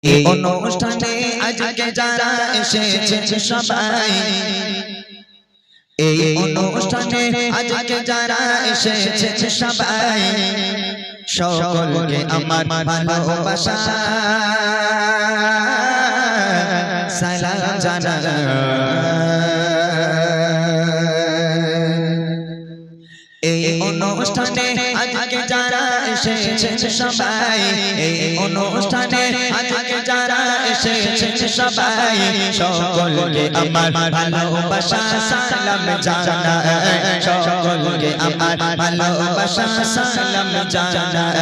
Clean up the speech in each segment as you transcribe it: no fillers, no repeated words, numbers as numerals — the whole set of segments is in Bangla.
এই অনুষ্ঠানে আজকে যারা এসেছে সবাই, এই অনুষ্ঠানে আজকে যারা এসেছে সবাই, সকলকে আমার ভালোবাসা সালাম জানাই। এই অনুষ্ঠানে আজকে যারা এসেছে সবাই, এই অনুষ্ঠানে আজকে যারা এসেছে সবাই, সকলকে আমার ভালোবাসা সালাম জানাই। সকলকে আমার ভালোবাসা সালাম জানাই।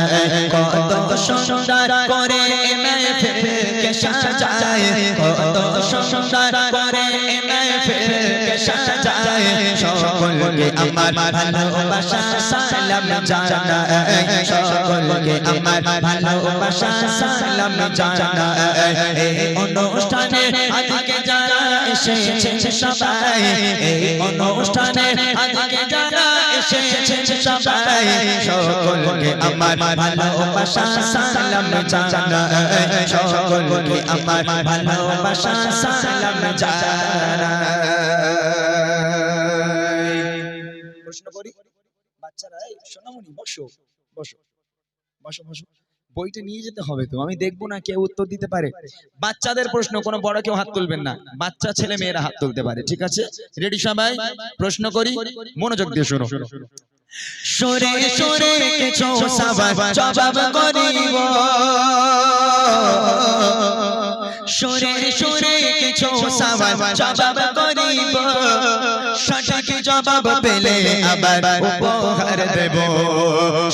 কত সুন্দর করে মেহফিলকে সাজায়, কত সুন্দর করে মেহফিলকে সাজায়। সকলকে আমার ভালোবাসা সালাম জানাই। সকলকে আমার ভালোবাসা সালাম জানাই। এই অনুষ্ঠানে আজকে যারা এসেছে সবাই, এই অনুষ্ঠানে আজকে যারা এসেছে সবাই, সকলকে আমার ভালোবাসা সালাম জানাই। সকলকে আমার ভালোবাসা সালাম জানাই। প্রশ্ন করি বাচ্চারা, এই সোনামণি বসো বসো বসো বসো। বইটা নিয়ে যেতে হবে তো, আমি দেখবো না কেউ উত্তর দিতে পারে। বাচ্চাদের প্রশ্ন, কোনো বড় কেউ হাত তুলবেন না, বাচ্চা ছেলে মেয়েরা হাত তুলতে পারে, ঠিক আছে? রেডি সবাই? প্রশ্ন করি, মনোযোগ দিয়ে শোনো। সরে সরে কিছু জবাব করিব, সরে সরে কিছু জবাব করিব, সঠিক জবাব পেলে আবার উপহার দেব,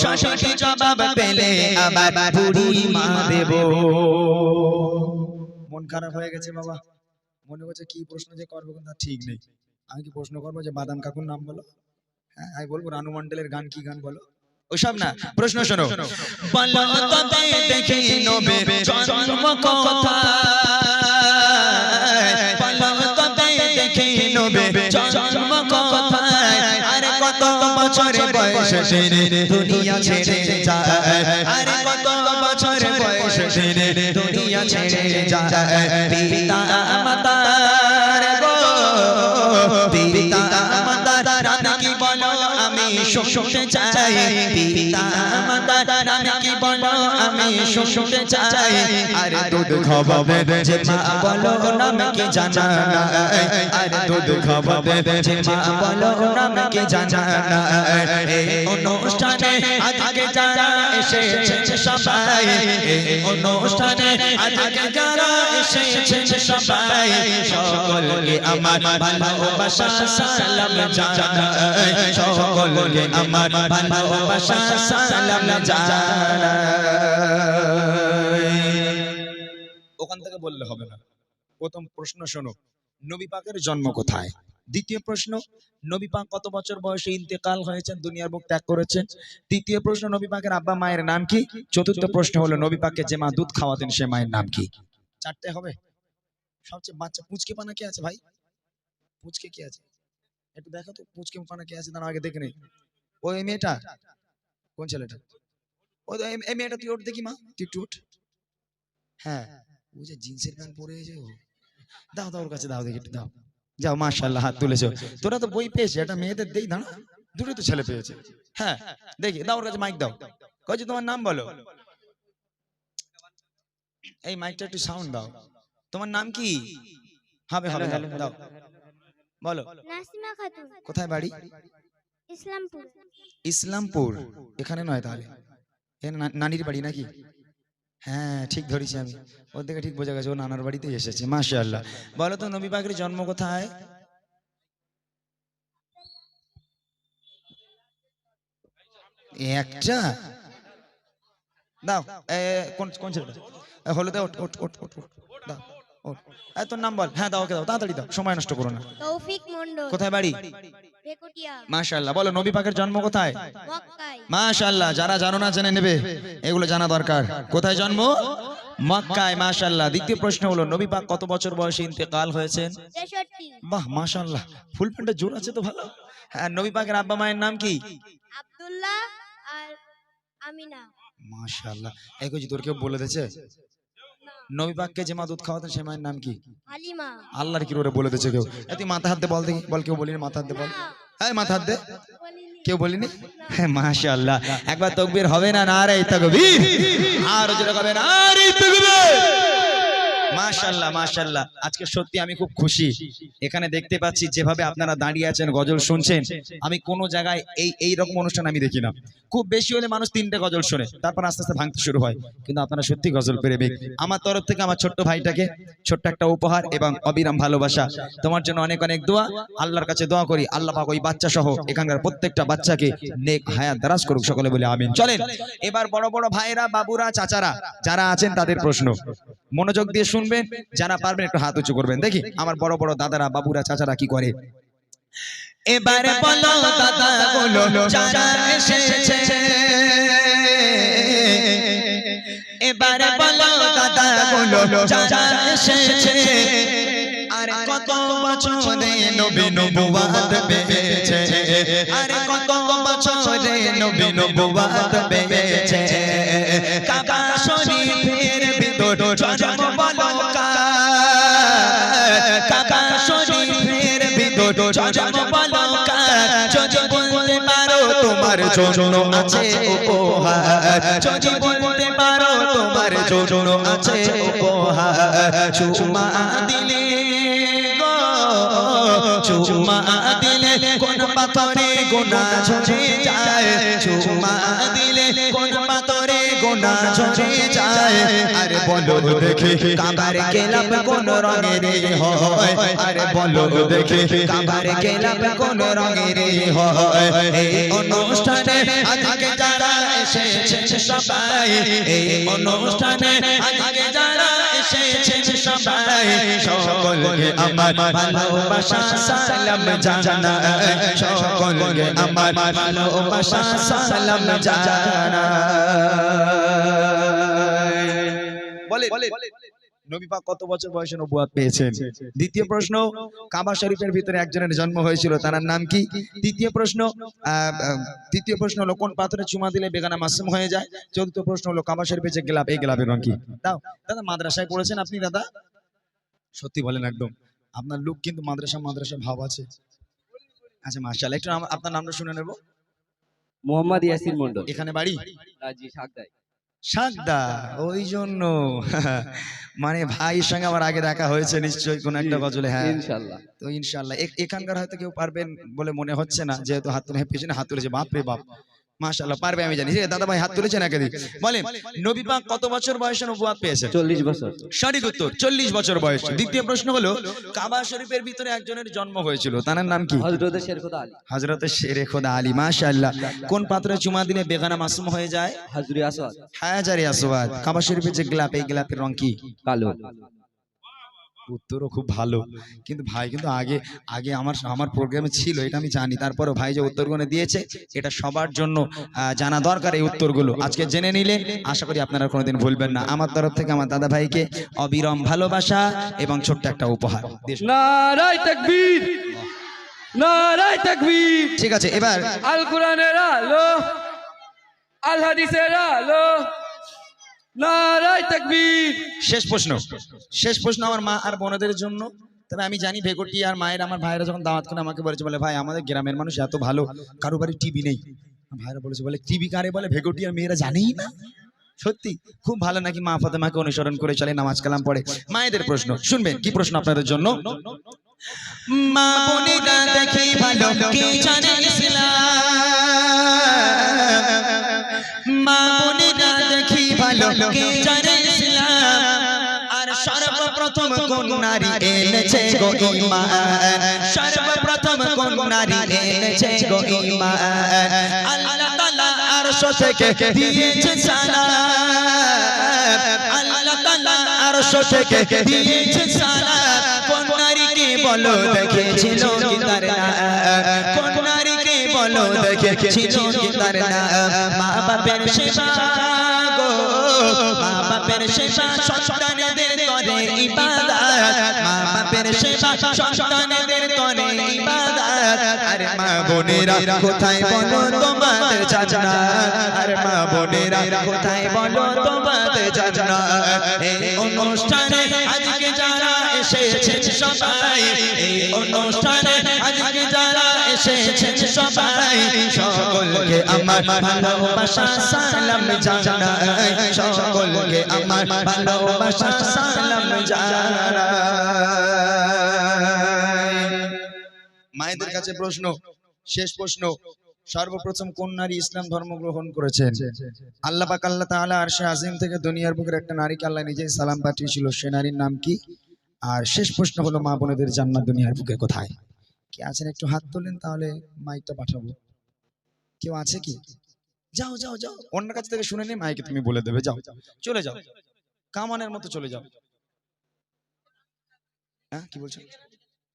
সঠিক জবাব পেলে আবার বুড়ি মা দেব। মন খারাপ হয়ে গেছে বাবা, মনে হচ্ছে কি প্রশ্ন যে করবো কিন্তু ঠিক নেই। আমি কি প্রশ্ন করবো যে বাদাম কাকুর নাম বলো? হ্যাঁ আমি বলবো রানু মন্ডলের গান কি গান বলো, ওসব না। প্রশ্ন শোনো। বলো তবে দেখি নবে জন্ম কোথায়, বলো তবে দেখি নবে জন্ম কোথায়, আরে কত বছরের বয়সে দুনিয়া ছেড়ে যায়, আরে কত বছরের বয়সে দুনিয়া ছেড়ে যায়। পিতা মাতার গো, পিতা মাতার নাকি বলো আমি শুনতে চাই, পিতা মাতার নাকি বলো আমি শুনতে চাই। আরে দুধ খাওয়াবে যে মা বলো নাম কি জানা নাই, আরে দুধ খাওয়াবে যে মা বলো নাম কি জানা নাই। এই অনুষ্ঠানে আজকে যারা এসেছে সবাই, এই অনুষ্ঠানে আজকে যারা এসেছে সবাই, সকলকে আমার ভালোবাসা সালাম জানাই। সকলকে আমার ভালোবাসা সালাম জানাই। ওখান থেকে বললে হবে না। প্রথম প্রশ্ন শোনো, নবী পাকের জন্ম কোথায়? দ্বিতীয় প্রশ্ন, নবী পাক কত বছর বয়সে ইন্তেকাল হয়েছেন, দুনিয়ার বুক ত্যাগ করেছেন? তৃতীয় প্রশ্ন, নবী পাকের আব্বা মায়ের নাম কি? চতুর্থ প্রশ্ন হলো নবী পাককে যে মা দুধ খাওয়াতেন সে মায়ের নাম কি? চারটে হবে। সবচেয়ে বাচ্চা পুচকে পানা কে আছে ভাই? পুচকে কে আছে একটু দেখো তো, পুচকে পানা কে আছে দাঁড়া আগে দেখে নেই। ওই মেয়েটা, কোন ছেলেটা? ওই এই মেয়েটা, তুই ওঠ দেখি মা, তুই একটু ওঠ। হ্যাঁ ও যে জিন্সের প্যান্ট পরে যে, দাও দাও ওর কাছে দাও দেখি, একটু দাও। যাও মাশাআল্লাহ, হাত তুলেছো। তোরা তো বই পেয়েছে, এটা মেয়েদের দেই দাঁড়া, দুটোই তো ছেলে পেয়েছে। হ্যাঁ দেখি, দাও ওর কাছে মাইক দাও। কইছে তোমার নাম বলো। এই মাইকটা একটু সাউন্ড দাও। তোমার নাম কি? হবে হবে, দাও বলো। নাসিমা খাতুন। কোথায় বাড়ি? ইসলামপুর। ইসলামপুর, এখানে নয় তাহলে, নানির বাড়ি নাকি? হ্যাঁ ঠিক ধরেছি আমি, ওর দিকে ঠিক বোঝা গেছে, ও নানার বাড়িতেই এসেছে। মাশাআল্লাহ। বলো তো নবী পাকের জন্ম কোথায়? একটা দাও। কোন কোন ছেলেটা? হলো দাও, ওঠ ওঠ ওঠ ওঠ দাও, ওঠ। তোর নাম বল। হ্যাঁ দাও, ওকে দাও, তাড়াতাড়ি দাও, সময় নষ্ট করো না। তৌফিক মন্ডল। কোথায় বাড়ি? রেকুটিয়া। মাশাআল্লাহ। বলো নবী পাকের জন্ম কোথায়? মক্কায়। মাশাআল্লাহ, যারা জানো না জেনে নেবে, এগুলো জানা দরকার। কোথায় জন্ম? মক্কায়। মাশাআল্লাহ। দ্বিতীয় প্রশ্ন হলো নবী পাক কত বছর বয়সে ইন্তেকাল হয়েছেন? 63। বাহ মাশাআল্লাহ, ফুল প্যান্টে জোর আছে তো, ভালো। হ্যাঁ নবী পাকের আব্বা মায়ের নাম কি? আব্দুল্লাহ আর আমিনা। মাশাআল্লাহ। এই কইছি তোর কেউ বলে দিয়েছে? নবী পাককে যে মা দুধ খাওয়াতেন সেই মায়ের নাম কি? হালিমা। আল্লাহর কি করে বলে দিয়েছে কেউ? তুই মাথা হাত দে বল দেখি, বল কেউ বলিনি মাথা হাত দে বল। হ্যাঁ মাথা হাত দে, কেউ বলিনি? হ্যাঁ মাশাআল্লাহ, একবার তাকবীর হবে না? নারে তাকবীর, আর জোরে হবে নারে তাকবীর। মাশাআল্লাহ মাশাআল্লাহ, আজকে সত্যি আমি খুব খুশি। এখানে দেখতে পাচ্ছি যেভাবে আপনারা দাঁড়িয়ে আছেন গজল শুনছেন, আমি কোনো জায়গায় এই রকম অনুষ্ঠান আমি দেখি না। খুব বেশি হলে মানুষ 3টে গজল শোনে, তারপর আস্তে আস্তে ভাঙতে শুরু হয়, কিন্তু আপনারা সত্যি গজল প্রেমিক। আমার তরফ থেকে আমার ছোট্ট ভাইটাকে ছোট্ট একটা উপহার এবং অবিরাম ভালোবাসা। তোমার জন্য অনেক অনেক দোয়া, আল্লাহর কাছে দোয়া করি আল্লাহ পাক ওই বাচ্চা সহ এখানকার প্রত্যেকটা বাচ্চাকে নেক হায়াত দারাজ করুক, সকলে বলে আমিন। চলেন এবার বড় বড় ভাইরা, বাবুরা, চাচারা যারা আছেন তাদের প্রশ্ন মনোযোগ দিয়ে শুনবেন, যারা পারবেন একটু হাত উঁচু করবেন। দেখি আমার বড় বড় দাদারা, বাবুরা, চাচারা কি করে। এবারে বলো দাদা বলো যারা এসেছে, এবারে বলো দাদা বলো যারা এসেছে, আরে কত বছরে নবী নবুয়াত পেয়েছে, আরে কত বছরে নবী নবুয়াত পেয়েছে, কাবা শরীফের ভিতর জন্ম বলো কার, কাবা শরীফের ভিতর জন্ম বলো কার, যদি বলতে পারো তোমার জন্য আছে উপহার, যদি বলতে পারো তোমার জন্য আছে উপহার, চুমা দিলে চুমা দিলে কোন পাথরে গোনা ঝরে যায়, চুমা দিলে কোন পাথরে গোনা ঝরে যায়, আরে বলো দেখে কাবার গেলাম কোন রঙের হয়, আরে বলো দেখে কাবার গেলাম কোন রঙের হয়, এই অনুষ্ঠানে আজকে যারা এসেছে সবাই, এই অনুষ্ঠানে আজকে যারা এসেছে সবাই, সকলকে আমার ভালোবাসা সালাম জানাই, সকলকে আমার ভালোবাসা সালাম জানাই। বলে নবী পাক কত বছর বয়সে নবুয়ত পেয়েছেন? দ্বিতীয় প্রশ্ন, কাবা শরীফের ভিতরে একজনের জন্ম হয়েছিল, তার নাম কি? তৃতীয় প্রশ্ন হলো কোন পাথরে চুমা দিলে বেগানা মাসুম হয়ে যায়? চতুর্থ প্রশ্ন হলো কাবা শরীফের যে গোলাপ, এই গোলাপের রং কি? দাও দাদা, মাদ্রাসায় পড়েছেন আপনি দাদা? সত্যি বলেন একদম, আপনার লোক কিন্তু মাদ্রাসা ভাব আছে। আচ্ছা মাশাআল্লাহ, একটু আপনার নামটা শুনে নেব। মোহাম্মদ ইয়াসির মন্ডল, এখানে বাড়ি জি শাকদাই। শাকদা, ওই জন্য মানে ভাইয়ের সঙ্গে আমার আগে দেখা হয়েছে নিশ্চয়ই কোন একটা গজলে। হ্যাঁ ইনশাআল্লাহ, তো ইনশাআল্লাহ এখানকার হয়তো কেউ পারবেন বলে মনে হচ্ছে না, যেহেতু হাত তুলে পেছনে হাত তুলেছে, বাপ রে বাপ মাশাআল্লাহ পারবে আমি জানি। দাদা ভাই হাত তুলেছেন একাধিক, বলেন নবী পাক কত বছর বয়সে নবুয়ত পেয়েছেন? 40 বছর। সঠিক উত্তর 40 বছর বয়স। দ্বিতীয় প্রশ্ন হলো কাবা শরীফের ভিতরে একজনের জন্ম হয়েছিল, তার নাম কি? হযরত শেরখুদা আলী। হযরত শেরে খোদা আলী, মাশাআল্লাহ। কোন পাত্রে চুমা দিলে বেগানা মাসুম হয়ে যায়? হাজরি আসওয়াদ। হাজারে আসওয়াদ। কাবা শরীফের যে গোলাপ, এই গোলাপের রং কি? কালো। উত্তরও খুব ভালো, কিন্তু ভাই কিন্তু আগে আমার প্রোগ্রামে ছিল, এটা আমি জানি, তারপরে ভাই যে উত্তরগুলো দিয়েছে এটা সবার জন্য জানা দরকার। এই উত্তরগুলো আজকে জেনে নিলে আশা করি আপনারা কোনোদিন ভুলবেন না। আমার তরফ থেকে আমার দাদা ভাইকে অবিরাম ভালোবাসা এবং ছোট্ট একটা উপহার। নারায়ে তাকবীর, নারায়ে তাকবীর। ঠিক আছে, এবার আল কোরআনের আলো, আল হাদিসের আলো, নারায়ে তাকবীর। শেষ প্রশ্ন আমার মা আর বোনদের জন্য। তবে আমি জানি ভেগোটি আর মায়ের আমার ভাইরা যখন দাওয়াত করে আমাকে বলেছে, বলে ভাই আমাদের গ্রামের মানুষ এত ভালো, কারো বাড়ি টিভি নেই। ভাইরা বলেছে, বলে টিভি কারে বলে? ভেগোটি আর মেয়েরা জানেই না। সত্যি খুব ভালো নাকি মা ফাতেমাকে অনুসরণ করে চলে, নামাজ কালাম পড়ে। মায়েদের প্রশ্ন শুনবেন, কি প্রশ্ন আপনাদের জন্য? মা বোনেরা দেখি ভালো কি জানে ইসলাম, মা বোনেরা দেখি ভালো কি জানে ইসলাম, আর সর্বপ্রথম কোন নারী এনেছে গো ঈমান, সর্বপ্রথম কোন নারী এনেছে গো ঈমান, আল্লাহ তাআলা আরশ থেকে দিয়েছে সালাম, আল্লাহ তাআলা আরশ থেকে দিয়েছে সালাম, কোন নারীকে বলো দেখেছিল কি তার নাম, কোন নারীকে বলো দেখেছিল কি তার নাম, মা বাপের সেবা গো, মা বাপের সেবা সন্তানদের করে ইবাদত, মা বাপের সেবা সন্তানদের করে ইবাদত, আরে মা বোনেরা কোথায় বলো তোমাদের জান্নাত, আর মা বোনেরা কোথায় বলো তোমাদের জান্নাত। এই অনুষ্ঠানে আজকে যারা এসেছেন সবাই, এই অনুষ্ঠানে আজকে যারা এসেছেন সবাই, সকলকে আমার ভালোবাসা সালাম জানাই, সকলকে আমার ভালোবাসা সালাম জানাই। মায়েদের কাছে প্রশ্ন, শেষ প্রশ্ন, সর্বপ্রথম কোন নারী ইসলাম ধর্ম গ্রহণ করেছেন? আল্লাহ পাক আল্লাহ তাআলা আরশে আজিম থেকে দুনিয়ার বুকের একটা নারীকে আল্লাহ নিজেই সালাম পাঠিয়েছিল, সে নারীর নাম কি? আর শেষ প্রশ্ন হলো মা বোনেদের জান্নাত দুনিয়ার বুকে কোথায়? কে আছেন একটু হাত তোলেন, তাহলে মাইকটা পাঠাবো। কেউ আছে কি? যাও যাও যাও, অন্যের কাছ থেকে শুনে নি, মাইকে তুমি বলে দেবে। যাও চলে যাও, কামানের মতো চলে যাও। হ্যাঁ কি বলছো?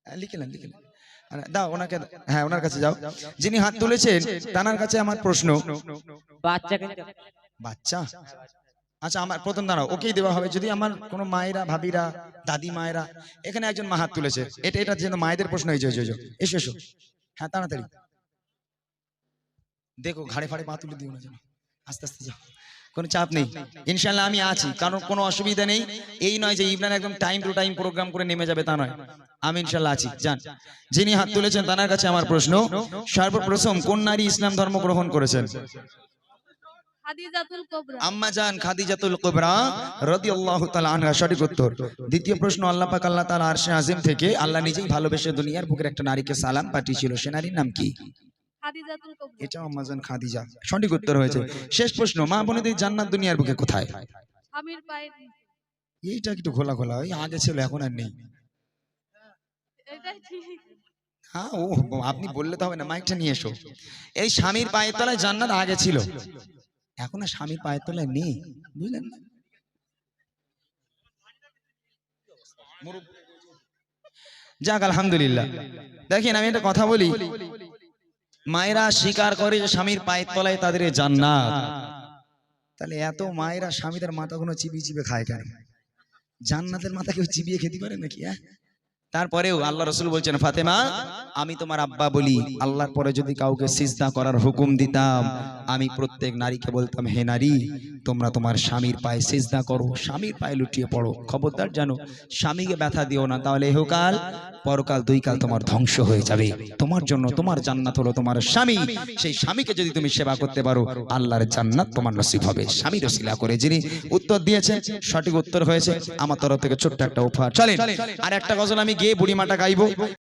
লিখে নেন লিখে নেন, দাও ওনাকে, হ্যাঁ ওনার কাছে যাও। যিনি হাত তুলেছেন তানার কাছে আমার প্রশ্ন, বাচ্চা? আচ্ছা আমার প্রথম দাঁড়াও, ওকেই দেওয়া হবে। যদি আমার কোনো মায়েরা, ভাবিরা, দাদি মায়েরা, এখানে একজন মা হাত তুলেছে, এটা যেন মায়েদের প্রশ্ন হয়েছে। এসো এসো, হ্যাঁ তাড়াতাড়ি দেখো, ঘাড়ে ফাড়ে পা তুলে দিও না যেন, আস্তে আস্তে যাও, কোনো চাপ নেই, ইনশাল্লাহ আমি আছি, কারণ কোনো অসুবিধা নেই। এই নয় যে ইমরান একদম টাইম টু টাইম প্রোগ্রাম করে নেমে যাবে, তা নয়, আমি ইনশাল্লাহ আছি। যান, যিনি হাত তুলেছেন তার কাছে আমার প্রশ্ন, সর্বপ্রথম কোন নারী ইসলাম ধর্ম গ্রহণ করেছেন? খাদিজাতুল কুবরা। আম্মা জান খাদিজাতুল কুবরা রাদিয়াল্লাহু তাআলা আনহা, সঠিক উত্তর। দ্বিতীয় প্রশ্ন, আল্লাহ পাক আল্লাহ তাআলা আরশে আজিম থেকে আল্লাহ নিজেই ভালোবেসে দুনিয়ার বুকের একটা নারীকে সালাম পাঠিয়েছিল, সে নারীর নাম কি? খাদিজাতুল কুবরা। এটা আম্মা জান খাদিজা, সঠিক উত্তর হয়েছে। শেষ প্রশ্ন, মা বোনেদের জান্নাত দুনিয়ার বুকে কোথায়? স্বামীর পায়ের নিচে। এইটা একটু খোলা খোলা, ওই আগে ছিল এখন আর নেই। এটাই ঠিক। হ্যাঁ ও আপনি বললে তো হবে না, মাইকটা নিয়ে এসো। এই স্বামীর পায়ের তলায় জান্নাত আগে ছিল, এখন আর স্বামীর পায়ের তলায় নেই, বুঝলেন না? যাক আলহামদুলিল্লাহ। দেখেন আমি একটা কথা বলি, মায়েরা স্বীকার করে যে স্বামীর পায়ের তলায় তাদের জান্নাত, তাহলে এত মায়েরা স্বামীদের মাথাগুলো চিবিয়ে চিবিয়ে খায় কেন? জান্নাতের মাথা কেউ চিবিয়ে খেতে পারে নাকি? তারপরেও আল্লাহ রাসূল বলছেন, ফাতেমা আমি তোমার আব্বা বলি, আল্লাহর পরে যদি কাউকে সিজদা করার হুকুম দিতাম, আমি প্রত্যেক নারীকে বলতাম, হে নারী তোমরা তোমার স্বামীর পায়ে সিজদা করো, স্বামীর পায়ে লুটিয়ে পড়ো। খবরদার জানো স্বামীকে ব্যথা দিও না, তাহলে ইহকাল পরকাল দুই কাল তোমার ধ্বংস হয়ে যাবে। তোমার জন্য তোমার জান্নাত হলো তোমার স্বামী, সেই স্বামীকে যদি তুমি সেবা করতে পারো, আল্লাহর জান্নাত তোমার নসিব হবে। স্বামীর ওসিলা করে যিনি উত্তর দিয়েছেন, সঠিক উত্তর হয়েছে। আমার তরফ থেকে ছোট্ট একটা উপহার। চলেন আর একটা গজল আমি গেয়ে বুড়িমাটা গাইবো।